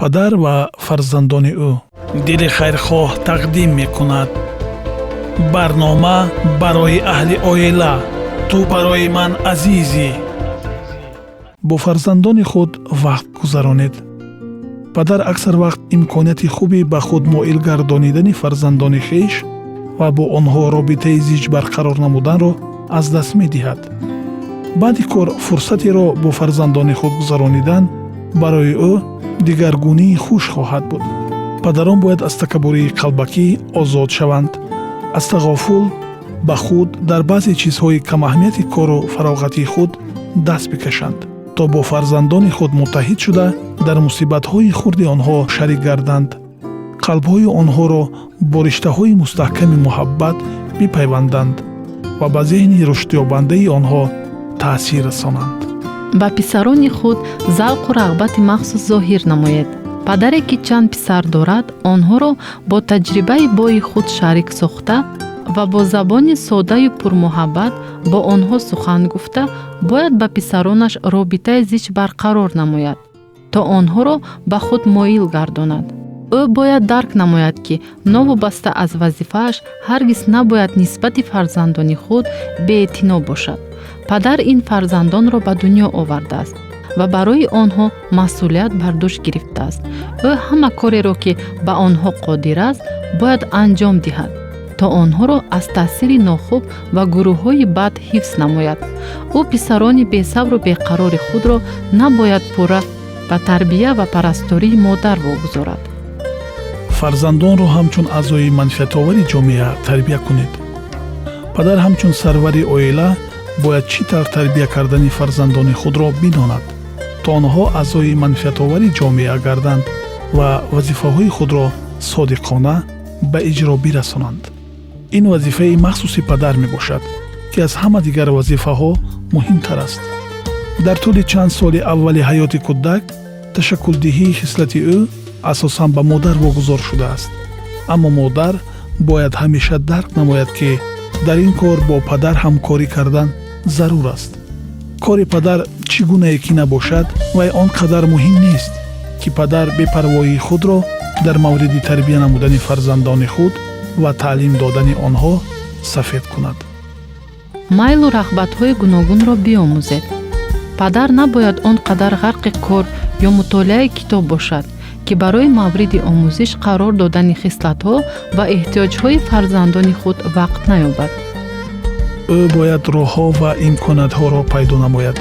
падар ва фарзандони ӯ. Дили хайрхоҳ тақдим мекунад. барнома барои аҳли оила. ту барои ман азизӣ. бо фарзандони худ вақт гузаронед. падар аксар вақт имконияти хуби ба худ моил гардонидани фарзандони хеш ва бо онҳо робитаи зич барқарор намуданро аз даст медиҳад. баъди кор фурсатеро бо фарзандони худ гузаронидан барои ӯ дигаргунии хуш хоҳад буд. падарон бояд аз такаббурии қалбакӣ озод шаванд. аз тағофул ба худ дар баъзе чизҳои камаҳамияти кору фароғатии худ даст бикашанд, то бо фарзандони худ муттаҳид шуда дар мусибатҳои хурди онҳо шарик гарданд. қалбҳои онҳоро бо риштаҳои мустаҳками муҳаббат бипайванданд ва ба зеҳни рушдёбандаи онҳо таъсир расонанд. ба писарони худ завқу рағбати махсус зоҳир намоед. падаре ки чанд писар дорад, онҳоро бо таҷрибаи бои худ шарик сохта ва бо забони содаю пурмуҳаббат бо онҳо сухан гуфта, бояд ба писаронаш робитаи зич барқарор намояд, то онҳоро ба худ моил гардонад. ӯ бояд дарк намояд ки новобаста аз вазифааш ҳаргиз набояд нисбати фарзандони худ беэътино бошад. падар ин фарзандонро ба дунё овардааст ва барои онҳо масъулият бар дӯш гирифтааст. ӯ ҳама кореро ки ба онҳо қодир аст бояд анҷом диҳад, то онҳоро аз таъсири нохуб ва гурӯҳҳои бад ҳифз намояд. ӯ писарони бесабру беқарори худро набояд пурра ба тарбия ва парастории модар вогузорад. фарзандонро ҳамчун аъзои манфиатовари ҷомеа тарбия кунед. падар ҳамчун сарвари оила бояд чӣ тавр тарбия кардани фарзандони худро бидонад, то онҳо аъзои манфиатовари ҷомеа гарданд ва вазифаҳои худро содиқона ба иҷро бирасонанд. ин вазифаи махсуси падар мебошад, ки аз ҳама дигар вазифаҳо муҳимтар аст. дар тӯли чанд соли аввали ҳаёти кӯдак ташаккулдиҳии хислати ӯ асосан ба модар вогузор шудааст. аммо модар бояд ҳамеша дарк намояд, ки дар ин кор бо падар ҳамкорӣ кардан зарур аст. кори падар чӣ гунае ки набошад, вай он қадар муҳим нест, ки падар бепарвоии худро дар мавриди тарбия намудани фарзандони худ ва таълим додани онҳо сафед кунад. майлу рағбатҳои гуногунро биомӯзед. падар набояд он қадар ғарқи кор ё мутолиаи китоб бошад, ки барои мавриди омӯзиш қарор додани хислатҳо ва эҳтиёҷҳои фарзандони худ вақт наёбад. ӯ бояд роҳҳо ва имкониятҳоро пайдо намояд,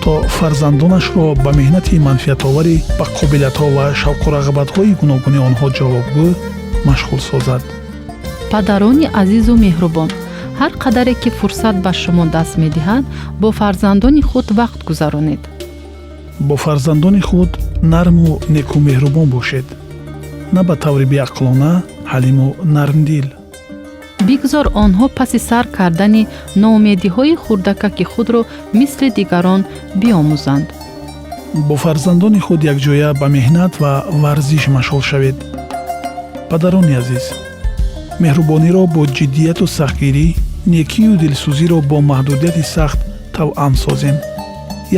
то фарзандонашро ба меҳнати манфиатоварӣ ба қобилиятҳо ва шавқу рағбатҳои гуногуни онҳо ҷавобгӯ машғул созад. падарони азизу меҳрубон, ҳар қадаре ки фурсат ба шумо даст медиҳад, бо фарзандони худ вақт гузаронед. бо фарзандони худ нарму некумеҳрубон бошед, на ба таври беақлона, ҳалиму нармдил. бигзор онҳо паси сар кардани ноумедиҳои хурдакаки худро мисли дигарон биомӯзанд. бо фарзандони худ якҷоя ба меҳнат ва варзиш машғул шавед. падарони азиз, меҳрубониро бо ҷиддияту сахтгирӣ, некию дилсӯзиро бо маҳдудияти сахт тавъам созем.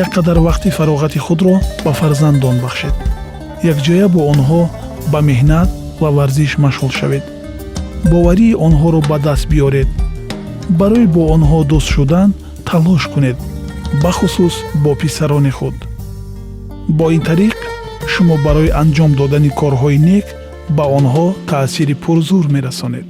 як қадар вақти фароғати худро ба фарзандон бахшед. якҷоя бо онҳо ба меҳнат ва варзиш машғул шавед. боварии онҳоро ба даст биёред. барои бо онҳо дӯст шудан талош кунед, бахусус бо писарони худ. бо ин тариқ шумо барои анҷом додани корҳои нек ба онҳо таъсири пурзур мерасонед.